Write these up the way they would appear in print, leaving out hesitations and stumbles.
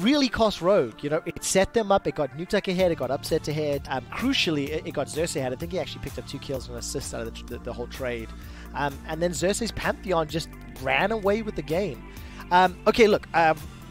really cost Rogue. You know, it set them up. It got Nukeduck ahead. It got upset ahead. Crucially, it got Xerxe ahead. I think he actually picked up 2 kills and an assist out of the whole trade. And then Xerxe's Pantheon just ran away with the game. Okay, look,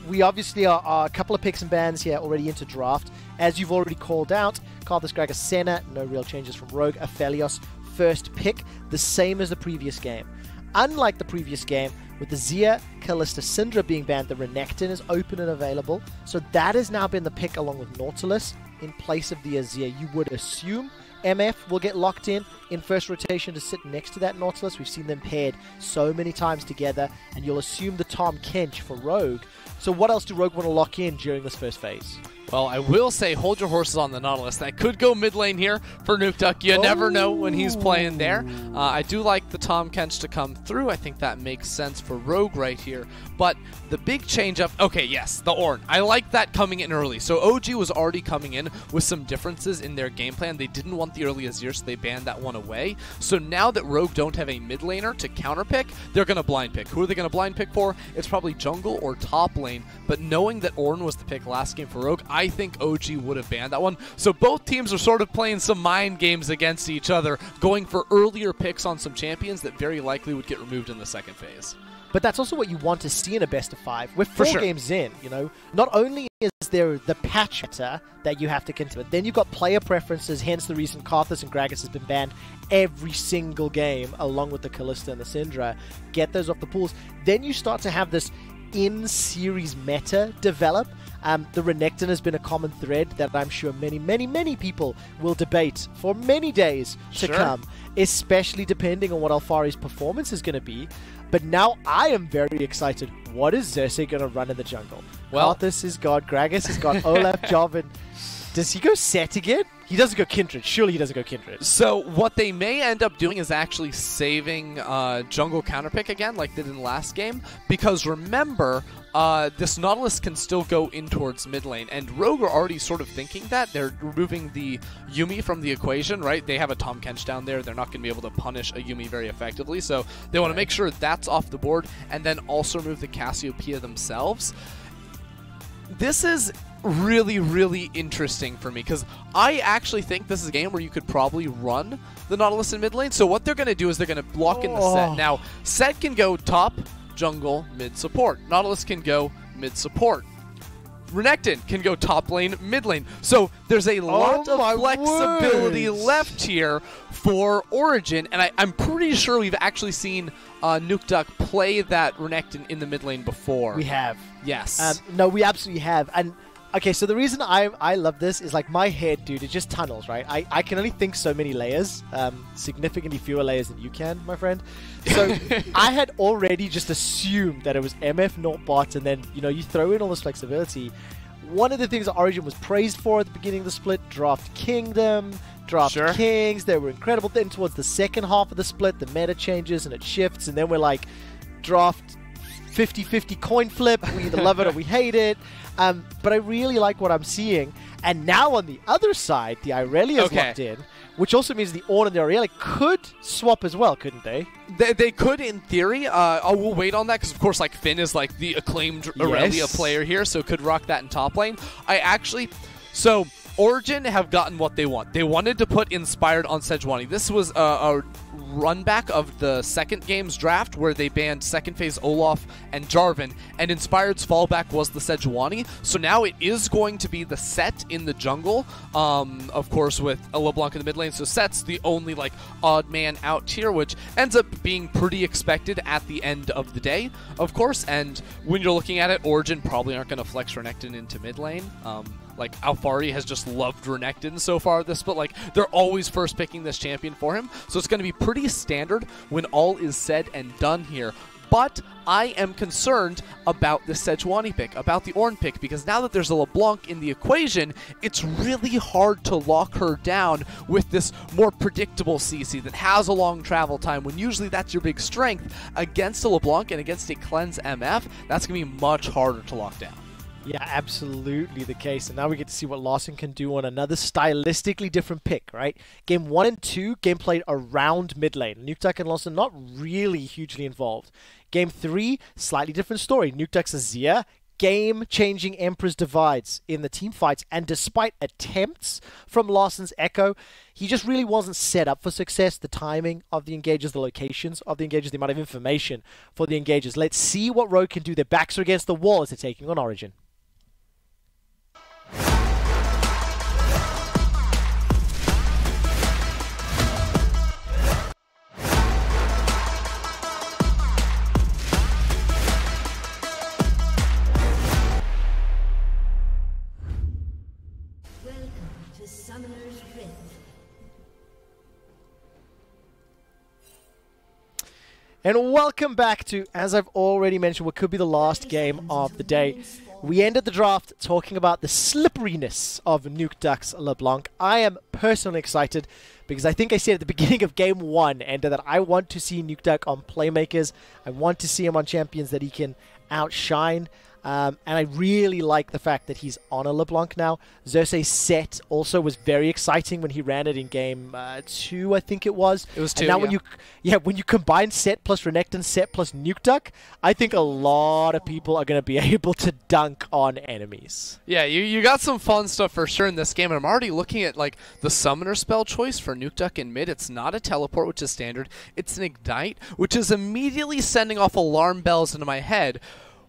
we obviously are a couple of picks and bans here already into draft. As you've already called out, Karthus, Gragas, Senna, no real changes from Rogue. Aphelios, first pick, the same as the previous game. Unlike the previous game, with the Xia, Kalista, Syndra being banned, the Renekton is open and available. So that has now been the pick along with Nautilus in place of the Xia. You would assume MF will get locked in first rotation to sit next to that Nautilus. We've seen them paired so many times together, and you'll assume the Tahm Kench for Rogue. So what else do Rogue want to lock in during this first phase? Well, I will say hold your horses on the Nautilus. That could go mid lane here for Nukeduck. You never know when he's playing there. I do like the Tahm Kench to come through. I think that makes sense for Rogue right here. But the big change up, okay, yes, the Ornn. I like that coming in early. So OG was already coming in with some differences in their game plan. They didn't want the early Azir, so they banned that one away. So now that Rogue don't have a mid laner to counter pick, they're going to blind pick. Who are they going to blind pick for? It's probably jungle or top lane. But knowing that Ornn was the pick last game for Rogue, I think OG would have banned that one. So both teams are sort of playing some mind games against each other, going for earlier picks on some champions that very likely would get removed in the second phase. But that's also what you want to see in a best of 5. We're 4 games in, you know. Not only is there the patch that you have to consider, but then you've got player preferences, hence the reason Karthus and Gragas has been banned every single game, along with the Kalista and the Syndra. Get those off the pools. Then you start to have this in-series meta develop. The Renekton has been a common thread that I'm sure many people will debate for many days to come, especially depending on what Alphari's performance is going to be. But now I am very excited. What is Xerxe going to run in the jungle? Well, Karthus is God, Gragas has got Olaf, Jarvan. Does he go Sett again? He doesn't go Kindred. Surely he doesn't go Kindred. So what they may end up doing is actually saving jungle counterpick again, like they did in the last game. Because remember, this Nautilus can still go in towards mid lane. And Rogue are already sort of thinking that. They're removing the Yuumi from the equation, right? They have a Tahm Kench down there. They're not going to be able to punish a Yuumi very effectively. So they want to make sure that's off the board. And then also remove the Cassiopeia themselves. This is really interesting for me because I actually think this is a game where you could probably run the Nautilus in mid lane. So what they're going to do is they're going to block in the Sett. Now, Sett can go top, jungle, mid support. Nautilus can go mid support. Renekton can go top lane, mid lane. So there's a lot of flexibility left here for Origen, and I'm pretty sure we've actually seen Nukeduck play that Renekton in the mid lane before. We have. Yes. No, we absolutely have. And okay, so the reason I love this is like my head, dude, it just tunnels, right? I can only think so many layers, significantly fewer layers than you can, my friend. So I had already just assumed that it was MF not bot, and then, you know, you throw in all this flexibility. One of the things that Origen was praised for at the beginning of the split, draft Kingdom, draft Kings, they were incredible. Then towards the second half of the split, the meta changes and it shifts, and then we're like, draft 50-50 coin flip, we either love it or we hate it. But I really like what I'm seeing. And now on the other side, the Irelia is locked in, which also means the Ornn and the Irelia could swap as well, couldn't they? They could, in theory. We'll wait on that because, of course, like Finn is like the acclaimed Irelia player here, so could rock that in top lane. So Origen have gotten what they want. They wanted to put Inspired on Sejuani. This was a run back of the second game's draft where they banned second phase Olaf and Jarvan, and Inspired's fallback was the Sejuani. So now it is going to be the Sett in the jungle, of course, with a LeBlanc in the mid lane. So Sett's the only like odd man out here, which ends up being pretty expected at the end of the day, of course. And when you're looking at it, Origen probably aren't going to flex Renekton into mid lane. Like, Alphari has just loved Renekton so far this, but like, they're always first picking this champion for him. So it's going to be pretty standard when all is said and done here. But I am concerned about the Sejuani pick, about the Ornn pick, because now that there's a LeBlanc in the equation, it's really hard to lock her down with this more predictable CC that has a long travel time, when usually that's your big strength. Against a LeBlanc and against a Cleanse MF, that's going to be much harder to lock down. Yeah, absolutely the case. And now we get to see what Larssen can do on another stylistically different pick, right? Game 1 and 2, game played around mid lane. Nukeduck and Larssen not really hugely involved. Game 3, slightly different story. Nukeduck's a Xia, game-changing Emperor's Divides in the team fights, and despite attempts from Larssen's Echo, he just really wasn't set up for success. The timing of the engages, the locations of the engages, the amount of information for the engages. Let's see what Rogue can do. Their backs are against the wall as they're taking on Origen. And welcome back to, as I've already mentioned, what could be the last game of the day. We ended the draft talking about the slipperiness of Nukeduck's LeBlanc. I am personally excited because I think I said at the beginning of game 1, Ender, that I want to see Nukeduck on Playmakers. I want to see him on champions that he can outshine. And I really like the fact that he's on a LeBlanc now. Xerxe Sett also was very exciting when he ran it in game 2, I think it was. It was 2, and now yeah. when you combine Sett plus Renekton, Sett plus Nukeduck, I think a lot of people are going to be able to dunk on enemies. Yeah, you got some fun stuff for sure in this game. And I'm already looking at like the summoner spell choice for Nukeduck in mid. It's not a teleport, which is standard. It's an ignite, which is immediately sending off alarm bells into my head.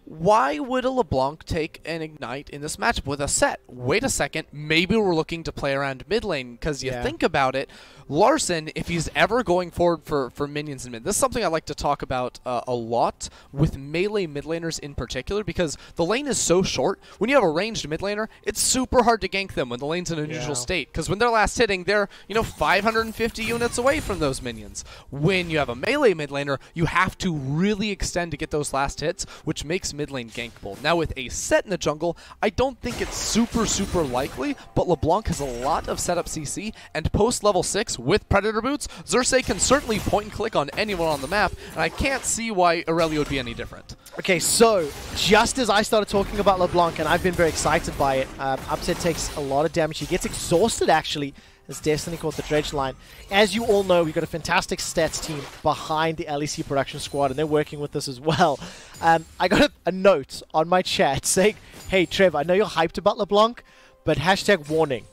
Why would a LeBlanc take an ignite in this matchup with a Sett? Wait a second, maybe we're looking to play around mid lane, because you think about it, Larssen, if he's ever going forward for minions in mid, this is something I like to talk about a lot with melee mid laners in particular, because the lane is so short. When you have a ranged mid laner, it's super hard to gank them when the lane's in a neutral state, because when they're last hitting, they're 550 units away from those minions. When you have a melee mid laner, you have to really extend to get those last hits, which makes mid lane gankable. Now with a Sett in the jungle, I don't think it's super likely, but LeBlanc has a lot of setup CC, and post level 6 with Predator Boots, Xerxe can certainly point and click on anyone on the map, and I can't see why Irelia would be any different. Okay, so just as I started talking about LeBlanc, and I've been very excited by it, Upset takes a lot of damage. He gets exhausted, actually, as Destiny caught the dredge line. As you all know, we've got a fantastic stats team behind the LEC production squad, and they're working with us as well. I got a note on my chat saying, hey, Trev, I know you're hyped about LeBlanc, but hashtag warning.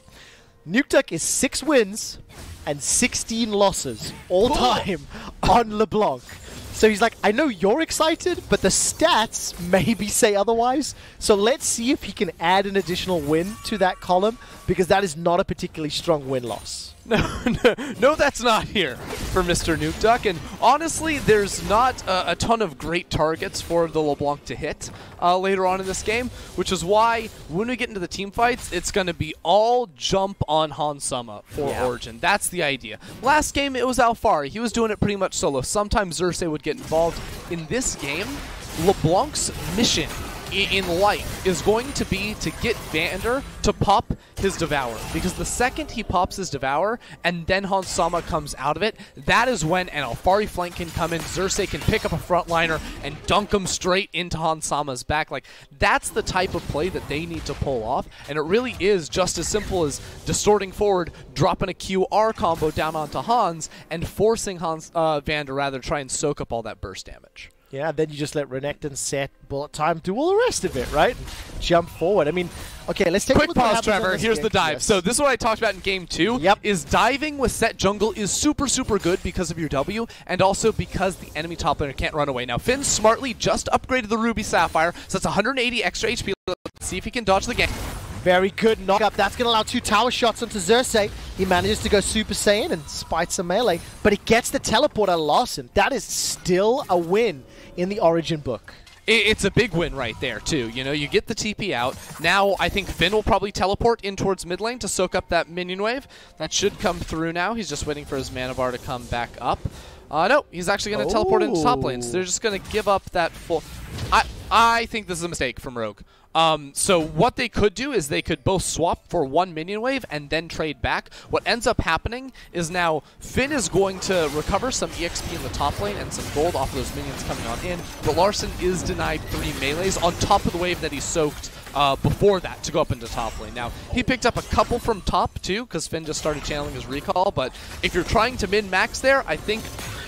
Nukeduck is 6 wins and 16 losses all time on LeBlanc. So he's like, I know you're excited, but the stats maybe say otherwise. So let's see if he can add an additional win to that column, because that is not a particularly strong win-loss. No, that's not here for Mr. Nukeduck. And honestly, there's not a ton of great targets for the LeBlanc to hit later on in this game, which is why when we get into the team fights, it's going to be all jump on Hansama for Origen. That's the idea. Last game, it was Alphari. He was doing it pretty much solo. Sometimes Xerxe would get involved. In this game, LeBlanc's mission in life is going to be to get Vander to pop his Devour, because the second he pops his Devour and then Hansama comes out of it, that is when an Alphari flank can come in, Xerxe can pick up a frontliner and dunk him straight into Hansama's back. Like, that's the type of play that they need to pull off, and it really is just as simple as distorting forward, dropping a QR combo down onto Hans, and forcing Vander rather try and soak up all that burst damage. Yeah, then you just let Renekton, Sett, bullet time, do all the rest of it, right? And jump forward. I mean, okay, let's take a look at what happens. Quick pause, Trevor. Here's the dive. Yes. So this is what I talked about in game 2. Is diving with Sett jungle is super good because of your W, and also because the enemy top laner can't run away. Now, Finn smartly just upgraded the Ruby Sapphire, so that's 180 extra HP. Let's see if he can dodge the gank. Very good knock-up. That's going to allow 2 tower shots onto Xerxe. He manages to go Super Saiyan and spite some melee, but he gets the teleport out of Larssen. That is still a win in the Origen book. It's a big win right there, too. You know, you get the TP out. Now, I think Finn will probably teleport in towards mid lane to soak up that minion wave. That should come through now. He's just waiting for his mana bar to come back up. No, he's actually going to teleport into top lane. So they're just going to give up that full... I think this is a mistake from Rogue. So what they could do is they could both swap for 1 minion wave and then trade back. What ends up happening is now Finn is going to recover some EXP in the top lane and some gold off of those minions coming on in, but Larssen is denied 3 melees on top of the wave that he soaked before that to go up into top lane. Now, he picked up a couple from top too, because Finn just started channeling his recall, but if you're trying to min-max there, I think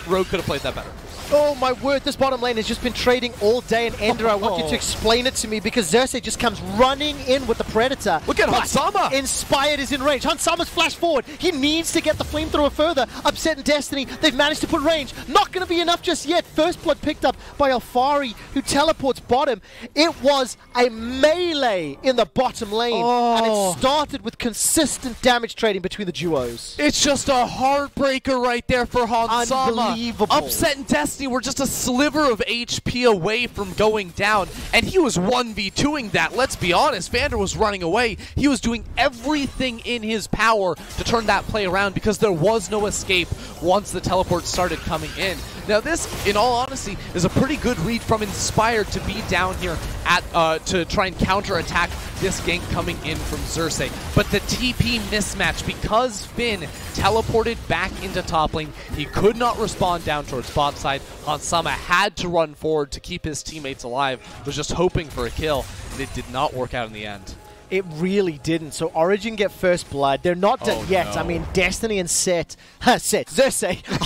Rogue could have played that better. Oh my word, this bottom lane has just been trading all day, and Ender, I want you to explain it to me, because Xerxe just comes running in with the Predator. Look at Hansama! Inspired is in range. Hansama's flashed forward. He needs to get the flamethrower further. Upset and Destiny, they've managed to put range. Not going to be enough just yet. First blood picked up by Alphari, who teleports bottom. It was a melee in the bottom lane, and it started with consistent damage trading between the duos. It's just a heartbreaker right there for Hansama. Unbelievable. Upset and Destiny were just a sliver of HP away from going down, and he was 1v2ing that. Let's be honest, Vander was running away. He was doing everything in his power to turn that play around, because there was no escape once the teleport started coming in. Now this, in all honesty, is a pretty good read from Inspired to be down here at to try and counter-attack this gank coming in from Xerxe. But the TP mismatch, because Finn teleported back into top lane, he could not respond down towards bot side. Hansama had to run forward to keep his teammates alive, was just hoping for a kill, and it did not work out in the end. It really didn't. So Origen get first blood. They're not done yet. No. I mean, Destiny and Xerxe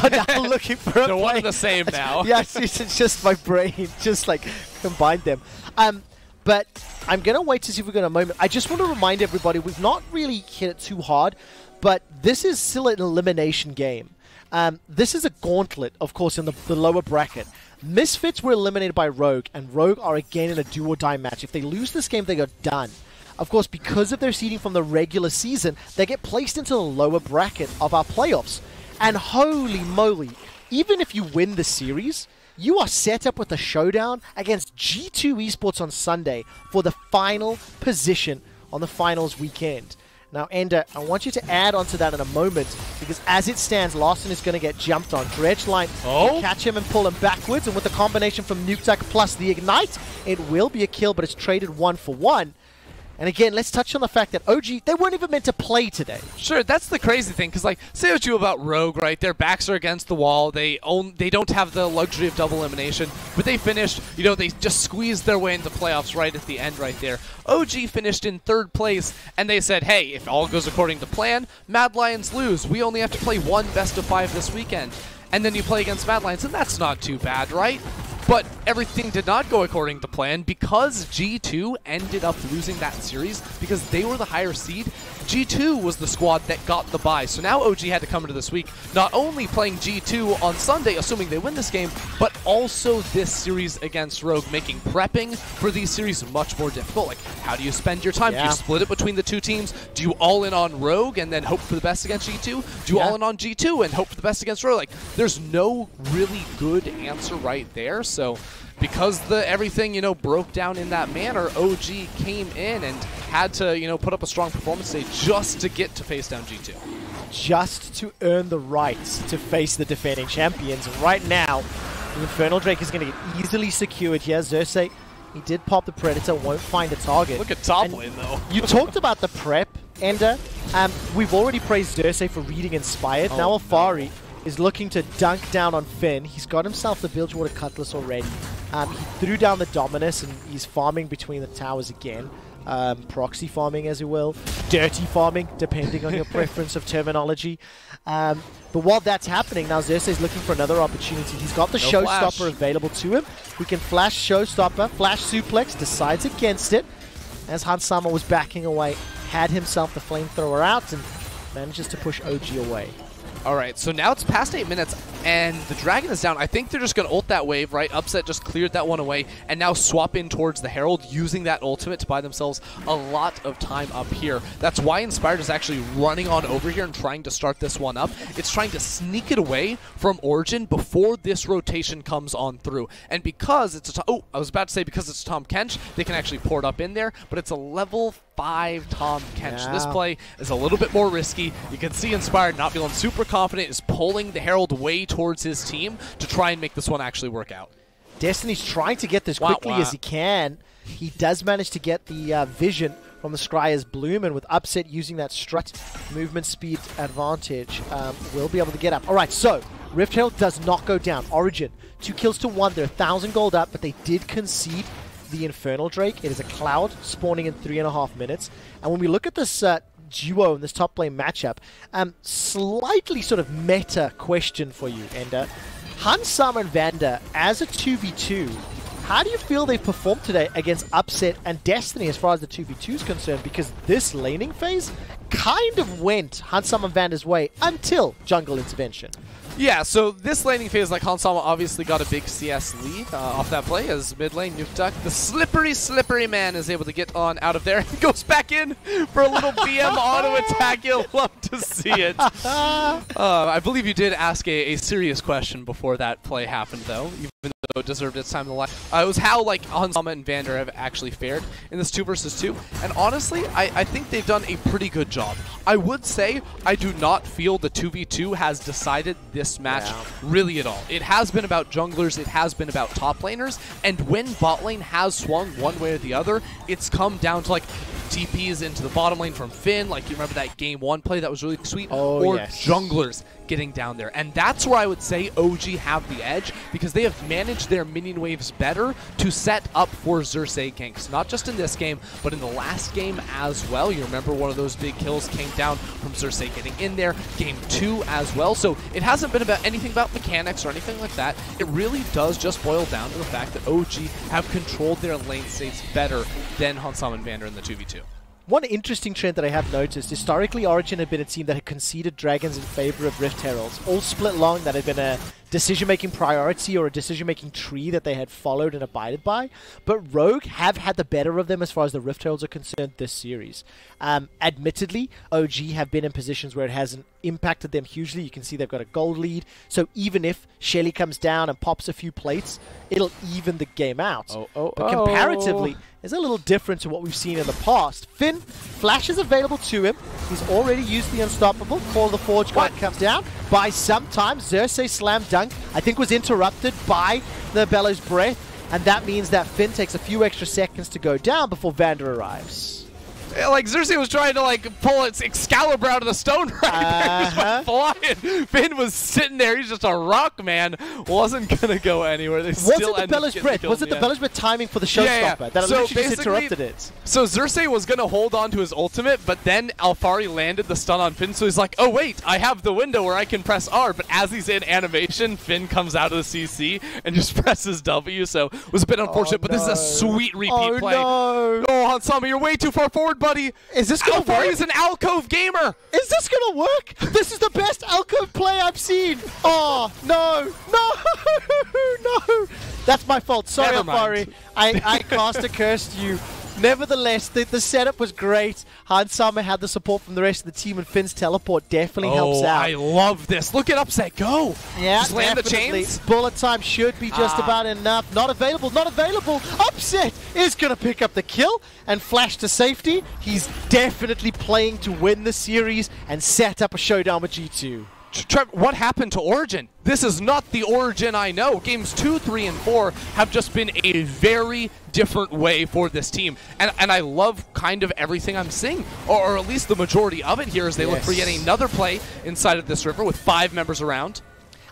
are now looking for a They're play. one and the same now. Yes, it's just my brain, just like combined them. But I'm going to wait to see if we've got a moment. I just want to remind everybody, we've not really hit it too hard, but this is still an elimination game. This is a gauntlet, of course, in the lower bracket. Misfits were eliminated by Rogue, and Rogue are again in a do-or-die match. If they lose this game, they go done. Of course, because of their seeding from the regular season, they get placed into the lower bracket of our playoffs. And holy moly, even if you win the series, you are set up with a showdown against G2 eSports on Sunday for the final position on the finals weekend. Now, Ender, I want you to add onto that in a moment, because as it stands, Larssen is going to get jumped on. Dredge line will catch him and pull him backwards, and with the combination from Nukeduck plus the Ignite, it will be a kill, but it's traded 1-for-1. And again, let's touch on the fact that OG, they weren't even meant to play today. Sure, that's the crazy thing, because, like, say what you about Rogue, right? Their backs are against the wall. They don't have the luxury of double elimination, but they finished, you know, they just squeezed their way into playoffs right at the end right there. OG finished in 3rd place, and they said, hey, if all goes according to plan, Mad Lions lose. We only have to play one best-of-5 this weekend. And then you play against Mad Lions, and that's not too bad, right? But everything did not go according to plan, because G2 ended up losing that series because they were the higher seed. G2 was the squad that got the bye. So now OG had to come into this week not only playing G2 on Sunday, assuming they win this game, but also this series against Rogue, making prepping for these series much more difficult. Like, how do you spend your time? Do you split it between the two teams? Do you all in on Rogue and then hope for the best against G2? Do you all in on G2 and hope for the best against Rogue? Like, there's no really good answer right there. So because everything, you know, broke down in that manner, OG came in and had to, you know, put up a strong performance today just to get to face down G2. Just to earn the rights to face the defending champions. Right now, the Infernal Drake is going to get easily secured here. Xerxe, he did pop the Predator, won't find a target. Look at top lane, though. You talked about the prep, Ender. We've already praised Xerxe for reading Inspired. Now Alphari is looking to dunk down on Finn. He's got himself the Bilgewater Cutlass already. He threw down the Dominus, and he's farming between the towers again. Proxy farming, as you will. Dirty farming, depending on your preference of terminology. But while that's happening, now Xerxe is looking for another opportunity. He's got the Showstopper available to him. He can flash Showstopper, flash Suplex, decides against it. As Hansama was backing away, had himself the Flamethrower out, and manages to push OG away. Alright, so now it's past 8 minutes, and the Dragon is down. I think they're just going to ult that wave, right? Upset just cleared that one away, and now swap in towards the Herald, using that ultimate to buy themselves a lot of time up here. That's why Inspired is actually running on over here and trying to start this one up. It's trying to sneak it away from Origen before this rotation comes on through. And because it's a... I was about to say because it's Tahm Kench, they can actually pour it up in there, but it's a level 5 Tahm Kench. This play is a little bit more risky. You can see Inspired not feeling super confident, is pulling the Herald way towards his team to try and make this one actually work out. Destiny's trying to get this quickly as he can. He does manage to get the vision from the Scryer's Bloom, and with Upset using that strut movement speed advantage, will be able to get up. Alright, so Rift Herald does not go down. Origen, 2 kills to 1. They're 1,000 gold up, but they did concede the Infernal Drake. It is a Cloud spawning in 3.5 minutes. And when we look at this duo in this top lane matchup, slightly sort of meta question for you, Ender. Hansama and Vander, as a 2v2, how do you feel they performed today against Upset and Destiny as far as the 2v2 is concerned? Because this laning phase kind of went Hansama and Vander's way until jungle intervention. Yeah, so this laning phase, like Hansama obviously got a big CS lead off that play as mid lane Nukeduck, the slippery man, is able to get on out of there and goes back in for a little BM auto attack. You'll love to see it. I believe you did ask a serious question before that play happened, though, even though it deserved its time in the line. It was how like Hansama and Vander have actually fared in this 2 versus 2, and honestly, I think they've done a pretty good job. I would say I do not feel the 2v2 has decided this match really at all. It has been about junglers, it has been about top laners, and when bot lane has swung one way or the other, it's come down to like TPs into the bottom lane from Finn, like you remember that game 1 play that was really sweet, or junglers getting down there. And that's where I would say OG have the edge, because they have managed their minion waves better to set up for Xerxe ganks, not just in this game, but in the last game as well. You remember one of those big kills came down from Xerxe getting in there, game 2 as well. So it hasn't been about anything about mechanics or anything like that. It really does just boil down to the fact that OG have controlled their lane states better than Hansama and Vander in the 2v2. One interesting trend that I have noticed, historically Origen had been a team that had conceded dragons in favor of Rift Heralds. All split long, that had been a decision-making priority or a decision-making tree that they had followed and abided by. But Rogue have had the better of them as far as the Rift Heralds are concerned this series. Admittedly, OG have been in positions where it hasn't impacted them hugely. You can see they've got a gold lead. So even if Shelly comes down and pops a few plates, it'll even the game out. But comparatively, it's a little different to what we've seen in the past. Finn, Flash is available to him. He's already used the Unstoppable. Call of the Forge Guard comes down. By some time, Xerxe slam dunk, I think, was interrupted by the Bellows Breath, and that means that Finn takes a few extra seconds to go down before Vander arrives. Like, Xerxe was trying to, like, pull its Excalibur out of the stone right there. Just went flying. Finn was sitting there. He's just a rock, man. Wasn't going to go anywhere. They still the Bellows Breath? Was it the Bellows Breath timing for the showstopper? That literally just interrupted it. So Xerxe was going to hold on to his ultimate, but then Alphari landed the stun on Finn, so he's like, oh, wait, I have the window where I can press R. But as he's in animation, Finn comes out of the CC and just presses W, so it was a bit unfortunate, but this is a sweet repeat play. No. Oh, Hansama, you're way too far forward, buddy. Is this going to work? Alphari is an alcove gamer. Is this going to work? This is the best alcove play I've seen. Oh, no. No. That's my fault. Sorry, Alphari. I cast a curse to you. Nevertheless, the setup was great. Hansama had the support from the rest of the team, and Finn's teleport definitely helps out. I love this. Look at Upset go. Yeah, just land the chains. Bullet time should be just about enough. Not available. Upset is going to pick up the kill and flash to safety. He's definitely playing to win the series and set up a showdown with G2. Trevor, what happened to Origen? This is not the Origen I know. Games 2, 3, and 4 have just been a very different way for this team. And I love kind of everything I'm seeing, or at least the majority of it here, as they look for yet another play inside of this river with 5 members around.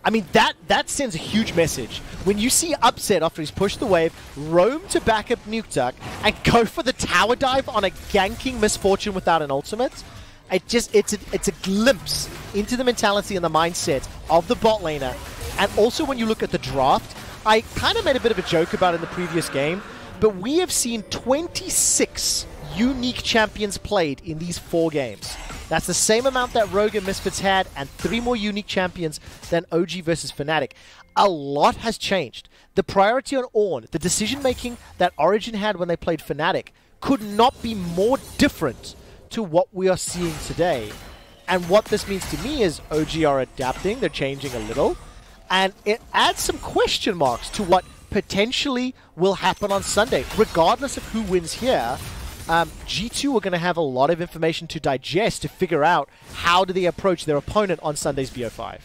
I mean, that sends a huge message. When you see Upset after he's pushed the wave, roam to back up Nukeduck, and go for the tower dive on a ganking Misfortune without an ultimate, it's a glimpse into the mentality and the mindset of the bot laner. And also when you look at the draft, I kind of made a bit of a joke about it in the previous game, but we have seen 26 unique champions played in these 4 games. That's the same amount that Rogue and Misfits had, and 3 more unique champions than OG versus Fnatic. A lot has changed. The priority on Ornn, the decision-making that Origen had when they played Fnatic, could not be more different to what we are seeing today. And what this means to me is OG are adapting, they're changing a little, and it adds some question marks to what potentially will happen on Sunday. Regardless of who wins here, G2 are going to have a lot of information to digest to figure out how do they approach their opponent on Sunday's BO5.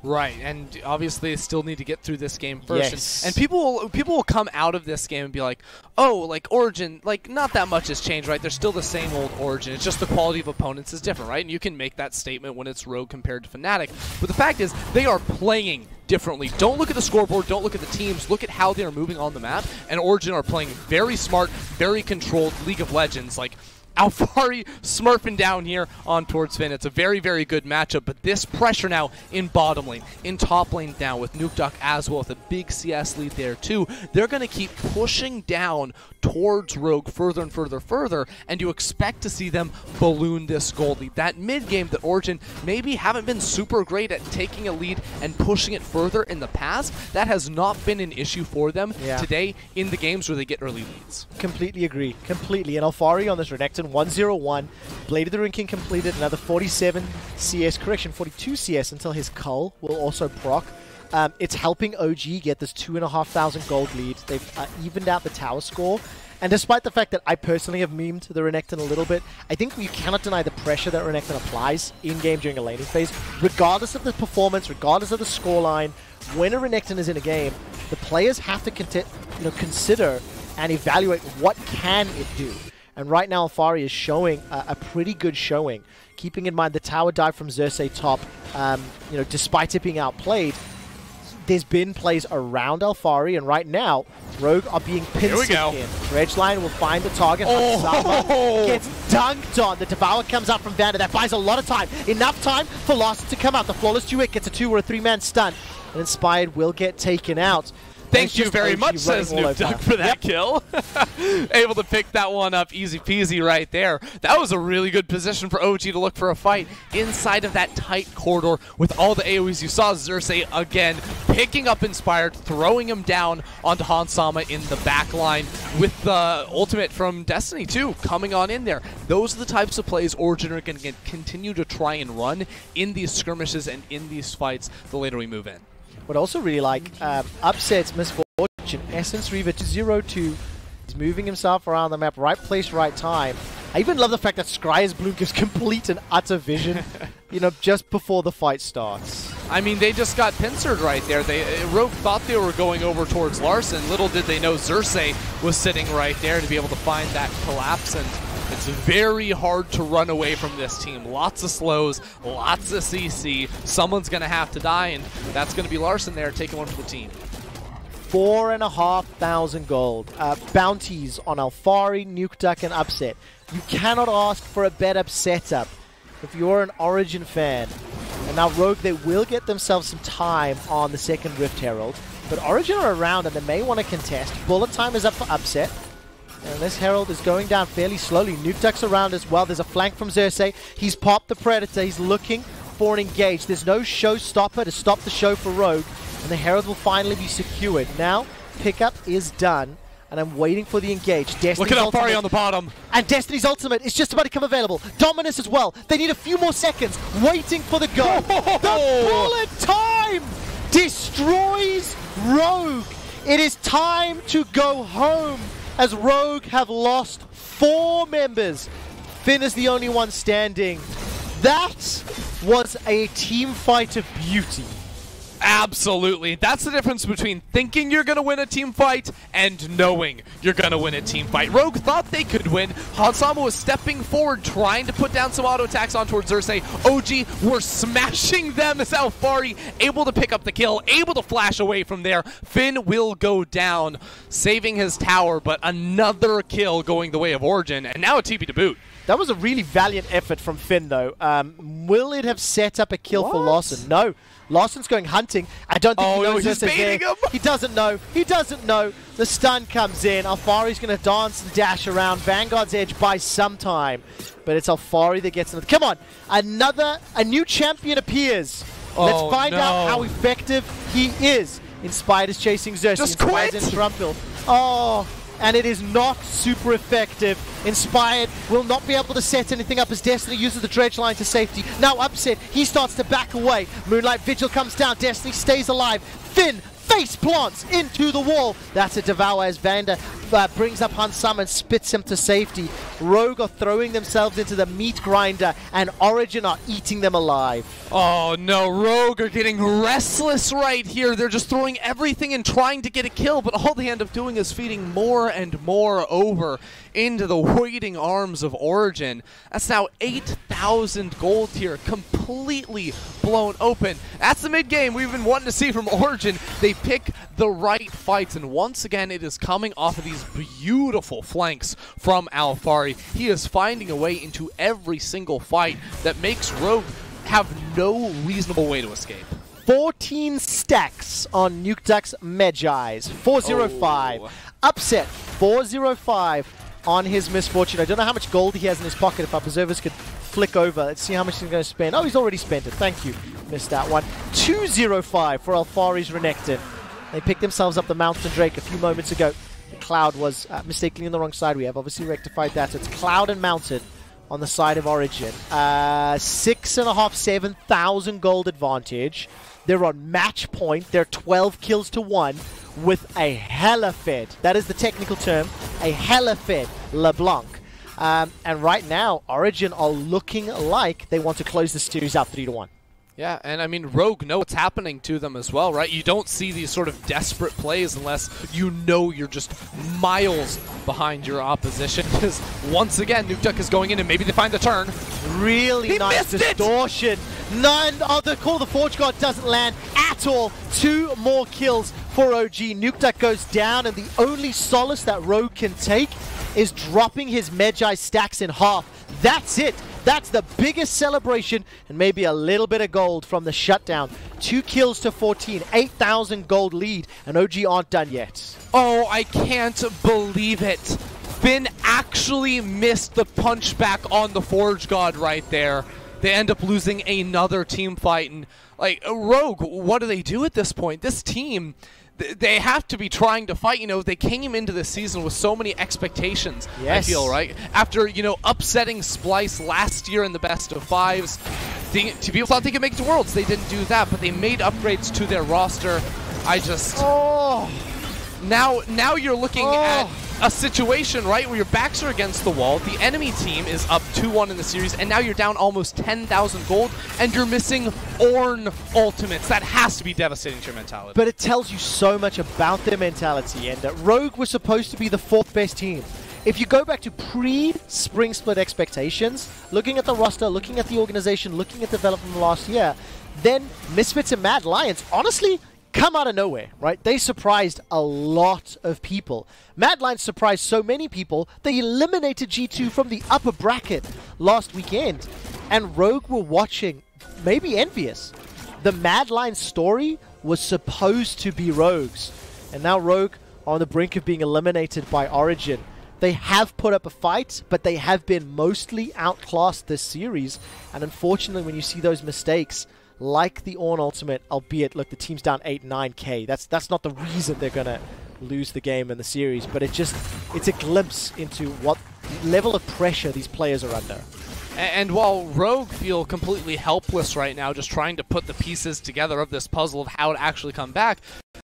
Right, and obviously they still need to get through this game first. Yes. And people will come out of this game and be like, oh, like Origen, like not that much has changed, right? They're still the same old Origen. It's just the quality of opponents is different, right? And you can make that statement when it's Rogue compared to Fnatic. But the fact is, they are playing differently. Don't look at the scoreboard, don't look at the teams, look at how they are moving on the map. And Origen are playing very smart, very controlled League of Legends. Like, Alphari smurfing down here on towards Finn. It's a very, very good matchup, but this pressure now in bottom lane, in top lane now with Nukeduck as well with a big CS lead there too. They're going to keep pushing down towards Rogue further and further, and you expect to see them balloon this gold lead. That mid game that Origen maybe haven't been super great at taking a lead and pushing it further in the past, that has not been an issue for them today in the games where they get early leads. Completely agree. Completely. And Alphari on this Renekton, 101. Blade of the Ruin King completed, another 47 CS, correction, 42 CS until his Cull will also proc. It's helping OG get this 2,500 gold lead. They've evened out the tower score. And despite the fact that I personally have memed the Renekton a little bit, I think you cannot deny the pressure that Renekton applies in-game during a laning phase. Regardless of the performance, regardless of the scoreline, when a Renekton is in a game, the players have to consider and evaluate what can it do. And right now, Alphari is showing a pretty good showing. Keeping in mind the tower dive from Xerxe top, despite it being outplayed, there's been plays around Alphari, and right now, Rogue are being pinched in. Ledgeline will find the target. Oh. Gets dunked on. The Devour comes out from Vander. That buys a lot of time. Enough time for Larssen to come out. The Flawless Duet gets a 2 or a 3-man stun. And Inspired will get taken out. Thank you very much, says Nukeduck, for that kill. Able to pick that one up easy peasy right there. That was a really good position for OG to look for a fight inside of that tight corridor with all the AoEs. You saw Xerxe again picking up Inspired, throwing him down onto Hansama in the back line with the ultimate from Destiny 2 coming on in there. Those are the types of plays Origen are going to continue to try and run in these skirmishes and in these fights the later we move in. What I also really like, Upset's Misfortune, Essence Reaver to 0-2. He's moving himself around the map, right place, right time. I even love the fact that Scryer's Bloom gives complete and utter vision, just before the fight starts. I mean, they just got pincered right there. Rogue thought they were going over towards Larssen. Little did they know Xerxe was sitting right there to be able to find that collapse, and it's very hard to run away from this team. Lots of slows, lots of CC. Someone's going to have to die, and that's going to be Larssen there taking one for the team. 4,500 gold. Bounties on Alphari, Nukeduck, and Upset. You cannot ask for a better setup if you're an Origen fan. And now Rogue, they will get themselves some time on the second Rift Herald. But Origen are around, and they may want to contest. Bullet time is up for Upset. And this Herald is going down fairly slowly. Nukeduck's around as well. There's a flank from Xerxe. He's popped the Predator. He's looking for an engage. There's no showstopper to stop the show for Rogue. And the Herald will finally be secured. Now, pickup is done. And I'm waiting for the engage. Destiny's Look at Alphari on the bottom. And Destiny's ultimate is just about to come available. Dominus as well. They need a few more seconds. Waiting for the go. The bullet time destroys Rogue. It is time to go home, as Rogue have lost 4 members. Finn is the only one standing. That was a team fight of beauty. Absolutely. That's the difference between thinking you're going to win a team fight and knowing you're going to win a team fight. Rogue thought they could win. Hansama was stepping forward, trying to put down some auto attacks on towards Xerxe. OG were smashing them as Alphari able to pick up the kill, able to flash away from there. Finn will go down, saving his tower, but another kill going the way of Origen, and now a TP to boot. That was a really valiant effort from Finn, though. Will it have set up a kill for Larssen? No. Larssen's going hunting. I don't think he knows he's baiting him. He doesn't know. He doesn't know. The stun comes in. Alphari's going to dance and dash around. Vanguard's edge by some time. But it's Alphari that gets in. Come on. A new champion appears. Let's find out how effective he is. Inspired is chasing Xerxe. Just quit. In Trumpil. Oh, and it is not super effective. Inspired will not be able to set anything up as Destiny uses the dredge line to safety. Now Upset, he starts to back away. Moonlight Vigil comes down. Destiny stays alive. Finn face plants into the wall. That's a Devour as Vander brings up Hansama and spits him to safety. Rogue are throwing themselves into the meat grinder, and Origen are eating them alive. Oh no, Rogue are getting restless right here. They're just throwing everything and trying to get a kill, but all they end up doing is feeding more and more over into the waiting arms of Origen. That's now 8,000 gold here, completely blown open. That's the mid-game we've been wanting to see from Origen. They pick the right fights, and once again, it is coming off of these these beautiful flanks from Alphari. He is finding a way into every single fight that makes Rogue have no reasonable way to escape. 14 stacks on Nukeduck's Magi's. 405. Oh. Upset. 405 on his Misfortune. I don't know how much gold he has in his pocket. If our preservers could flick over. Let's see how much he's going to spend. Oh, he's already spent it. Thank you. Missed that one. 205 for Alphari's Renekton. They picked themselves up the Mountain Drake a few moments ago. The Cloud was mistakenly on the wrong side. We have obviously rectified that. So it's Cloud and Mountain on the side of Origen. 6,500, 7,000 gold advantage. They're on match point. They're 12 kills to 1 with a hella fed. That is the technical term. A hella fed LeBlanc. And right now, Origen are looking like they want to close the series out 3-1. Yeah, and I mean, Rogue know what's happening to them as well, right? You don't see these sort of desperate plays unless you know you're just miles behind your opposition. Because once again, Nukeduck is going in and maybe they find the turn. Really nice distortion. None of the call. The Forge God doesn't land at all. 2 more kills for OG. Nukeduck goes down, and the only solace that Rogue can take is dropping his Magi stacks in half. That's it. That's the biggest celebration, and maybe a little bit of gold from the shutdown. 2 kills to 14, 8,000 gold lead, and OG aren't done yet. Oh, I can't believe it. Finn actually missed the punchback on the Forge God right there. They end up losing another team fight, and like Rogue, what do they do at this point? This team, they have to be trying to fight. You know, they came into this season with so many expectations, yes. I feel, right? After, you know, upsetting Splice last year in the best of 5s, people thought they could make it to Worlds. They didn't do that, but they made upgrades to their roster. I just... Oh. Now you're looking at a situation, right, where your backs are against the wall, the enemy team is up 2-1 in the series, and now you're down almost 10,000 gold, and you're missing Ornn ultimates. That has to be devastating to your mentality. But it tells you so much about their mentality, and Rogue was supposed to be the 4th best team. If you go back to pre-Spring Split expectations, looking at the roster, looking at the organization, looking at development last year, then Misfits and Mad Lions, honestly, come out of nowhere, right? They surprised a lot of people. Mad Lions surprised so many people, they eliminated G2 from the upper bracket last weekend. And Rogue were watching, maybe envious. The Mad Lions story was supposed to be Rogue's. And now Rogue are on the brink of being eliminated by Origen. They have put up a fight, but they have been mostly outclassed this series. And unfortunately, when you see those mistakes, like the Ornn ultimate, albeit, look, the team's down 8-9k. That's not the reason they're going to lose the game in the series, but it's a glimpse into what level of pressure these players are under. And while Rogue feel completely helpless right now, just trying to put the pieces together of this puzzle of how to actually come back,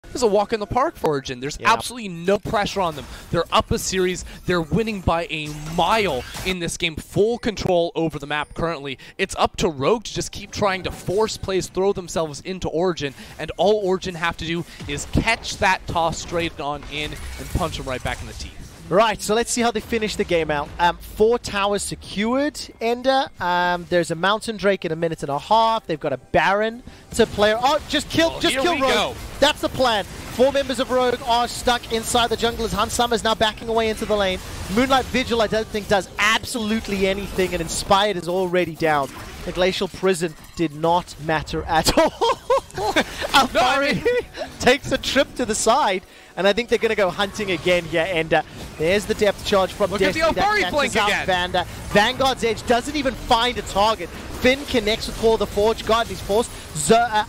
there's a walk in the park for Origen. There's absolutely no pressure on them. They're up a series. They're winning by a mile in this game. Full control over the map currently. It's up to Rogue to just keep trying to force plays, throw themselves into Origen, and all Origen have to do is catch that toss straight on in and punch them right back in the teeth. Right, so let's see how they finish the game out. 4 towers secured, Ender. There's a Mountain Drake in a minute and a half. They've got a Baron to play. Oh, just kill Rogue. Go. That's the plan. 4 members of Rogue are stuck inside the jungle as Hansama is now backing away into the lane. Moonlight Vigil, I don't think, does absolutely anything, and Inspired is already down. The Glacial Prison did not matter at all. Alphari takes a trip to the side, and I think they're going to go hunting again here, and there's the depth charge from Destiny. Look at the Alphari flank again. Vander. Vanguard's Edge doesn't even find a target. Finn connects with Paul the Forge God, and he's forced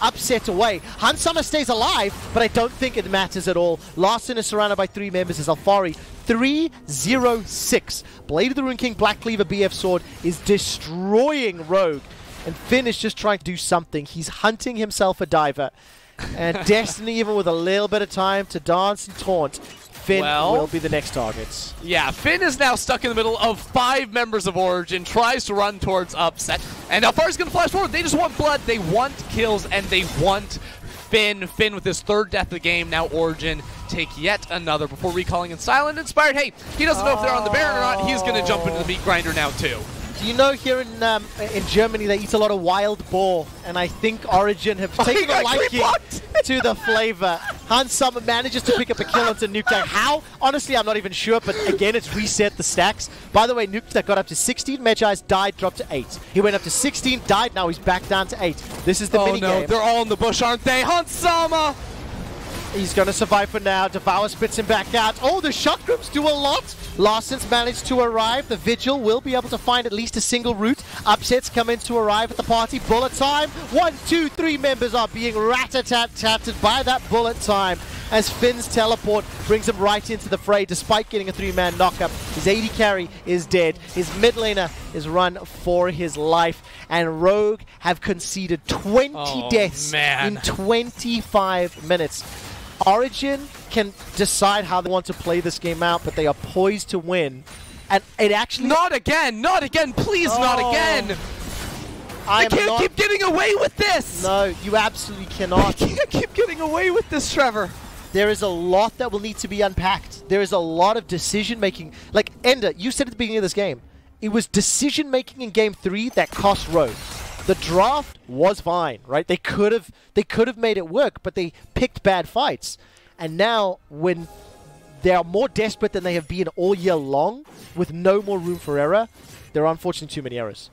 upset away. Hansama stays alive, but I don't think it matters at all. Larssen is surrounded by 3 members as Alphari 3-0-6. Blade of the Rune King, Black Cleaver, BF Sword is destroying Rogue. And Finn is just trying to do something. He's hunting himself a diver. And Destiny, even with a little bit of time to dance and taunt, Finn will be the next target. Yeah, Finn is now stuck in the middle of 5 members of Origen, tries to run towards upset, and Alphari's going to flash forward. They just want blood, they want kills, and they want Finn. Finn with his 3rd death of the game. Now Origen take yet another before recalling in Silent Inspired. Hey, he doesn't know if they're on the Baron or not. He's going to jump into the meat grinder now too. Do you know here in Germany they eat a lot of wild boar, and I think Origen have taken a liking to the flavor. Hans Summer manages to pick up a kill onto Nukeduck. How? Honestly, I'm not even sure, but again, it's reset the stacks. By the way, Nukeduck got up to 16 Magi's, died, dropped to 8. He went up to 16, died, now he's back down to 8. This is the minigame. Oh no, they're all in the bush, aren't they? Hans Summer! He's going to survive for now. Devour spits him back out. Oh, the shot groups do a lot. Larssen's managed to arrive. The Vigil will be able to find at least a single route. Upsets come in to arrive at the party. Bullet time. 1, 2, 3 members are being rat-a-tat-tatted by that bullet time as Finn's teleport brings him right into the fray despite getting a 3-man knockup. His AD carry is dead. His mid laner is run for his life. And Rogue have conceded 20 deaths in 25 minutes. Origen can decide how they want to play this game out, but they are poised to win. And it actually... Not again! Not again! Please, not again! They can't keep getting away with this! No, you absolutely cannot. They can't keep getting away with this, Trevor. There is a lot that will need to be unpacked. There is a lot of decision-making. Like, Ender, you said at the beginning of this game, it was decision-making in Game 3 that cost Rogue. The draft was fine, right? They could have made it work, but they picked bad fights. And now, when they are more desperate than they have been all year long, with no more room for error, there are unfortunately too many errors.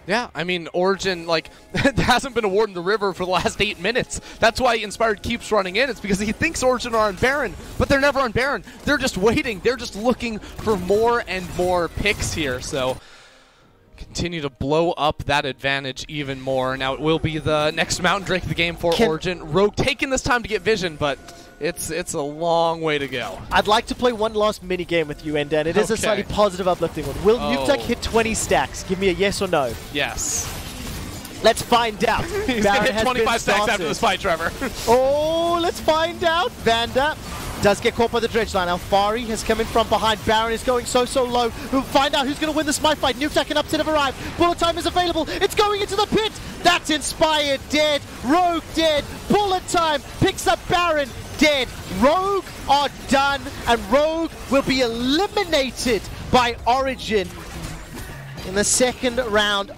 Yeah, I mean, Origen, like, there hasn't been a ward in the river for the last 8 minutes. That's why Inspired keeps running in. It's because he thinks Origen are on Baron, but they're never on Baron. They're just waiting. They're just looking for more and more picks here, so... Continue to blow up that advantage even more. Now it will be the next Mountain Drake of the game for Origen. Rogue taking this time to get vision, but it's a long way to go. I'd like to play one last mini game with you, Ender, and it is a slightly positive, uplifting one. Will Nukeduck hit 20 stacks? Give me a yes or no. Yes. Let's find out. He's going to hit 25 stacks after this fight, Trevor. Oh, let's find out. Vander does get caught by the dredge line. Alphari has come in from behind. Baron is going so low. We'll find out who's going to win the Smite fight. Nukeduck and Upset have arrived. Bullet time is available. It's going into the pit. That's Inspired dead. Rogue dead. Bullet time picks up Baron dead. Rogue are done, and Rogue will be eliminated by Origen in the second round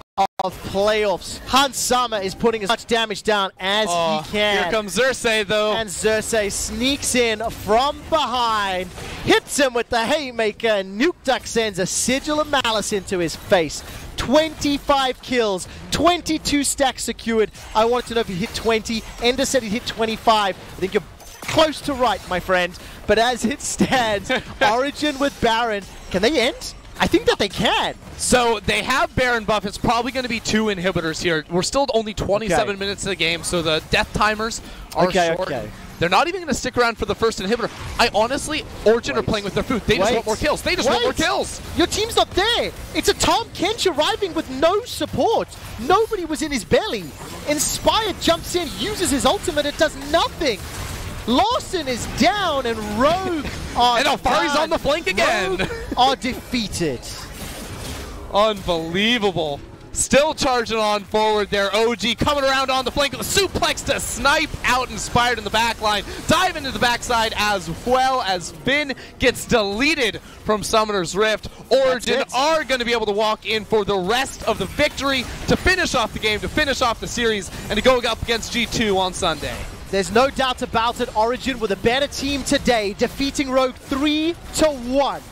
of playoffs. Hans Summer is putting as much damage down as he can. Here comes Xerxe, though. And Xerxe sneaks in from behind, hits him with the haymaker, and Nukeduck sends a sigil of malice into his face. 25 kills, 22 stacks secured. I wanted to know if he hit 20. Ender said he hit 25. I think you're close to right, my friend. But as it stands, Origen with Baron, can they end? I think that they can. So they have Baron buff. It's probably going to be 2 inhibitors here. We're still only 27 minutes of the game, so the death timers are short. They're not even going to stick around for the first inhibitor. I honestly, Origen are playing with their food. They just want more kills. They just want more kills. Your team's not there. It's a Tahm Kench arriving with no support. Nobody was in his belly. Inspired jumps in, uses his ultimate. It does nothing. Larssen is down, and Rogue are and Alphari's on the flank again. Rogue are defeated. Unbelievable. Still charging on forward there. OG coming around on the flank with a suplex to snipe out Inspired in the back line. Dive into the backside as well as Finn gets deleted from Summoner's Rift. Origen are going to be able to walk in for the rest of the victory to finish off the game, to finish off the series, and to go up against G2 on Sunday. There's no doubt about it. Origen with a better team today, defeating Rogue 3-1.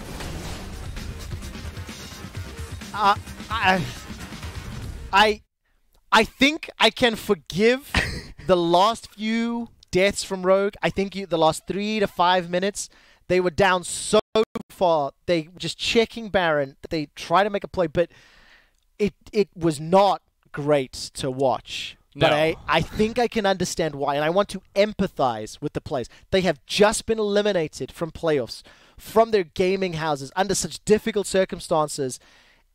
I think I can forgive the last few deaths from Rogue. I think the last 3 to 5 minutes, they were down so far. They were just checking Baron. They tried to make a play, but it was not great to watch. No. But I think I can understand why, and I want to empathize with the players. They have just been eliminated from playoffs, from their gaming houses, under such difficult circumstances,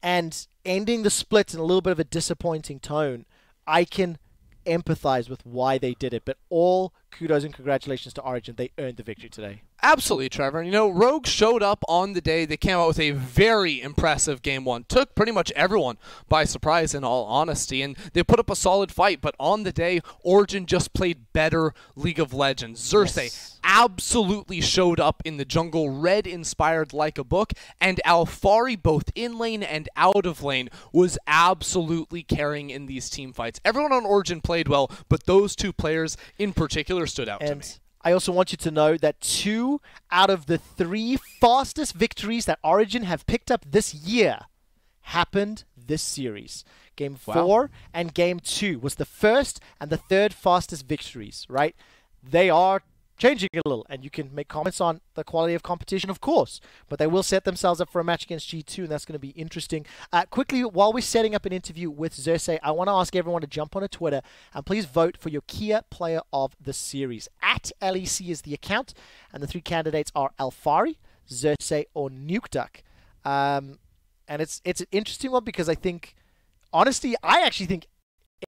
and ending the split in a little bit of a disappointing tone. I can empathize with why they did it, but all kudos and congratulations to Origen. They earned the victory today. Absolutely, Trevor. And, you know, Rogue showed up on the day. They came out with a very impressive Game 1. Took pretty much everyone by surprise, in all honesty. And they put up a solid fight. But on the day, Origen just played better League of Legends. Xerxe absolutely showed up in the jungle, red inspired like a book. And Alphari, both in lane and out of lane, was absolutely carrying in these team fights. Everyone on Origen played well, but those two players in particular stood out to me. I also want you to know that 2 out of the 3 fastest victories that Origen have picked up this year happened this series. Game 4 and Game 2 was the first and the third fastest victories, right? They are changing a little, and you can make comments on the quality of competition, of course, but they will set themselves up for a match against G2, and that's going to be interesting. Quickly, while we're setting up an interview with Xerxe, I want to ask everyone to jump on a Twitter and please vote for your Kia player of the series. At LEC is the account, and the 3 candidates are Alphari, Xerxe, or Nukeduck. And it's an interesting one because I think, honestly, I actually think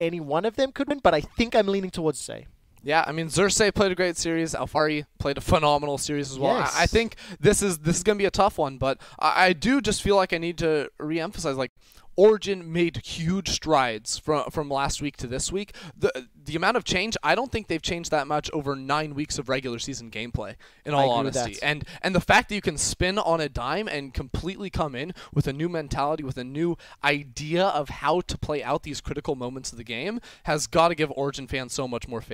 any one of them could win, but I think I'm leaning towards Xerxe. Yeah, I mean, Xerxe played a great series. Alphari played a phenomenal series as well. Yes. I think this is going to be a tough one, but I do just feel like I need to re-emphasize, like, Origen made huge strides from last week to this week. The amount of change, I don't think they've changed that much over 9 weeks of regular season gameplay, in all honesty. And the fact that you can spin on a dime and completely come in with a new mentality, with a new idea of how to play out these critical moments of the game, has got to give Origen fans so much more faith.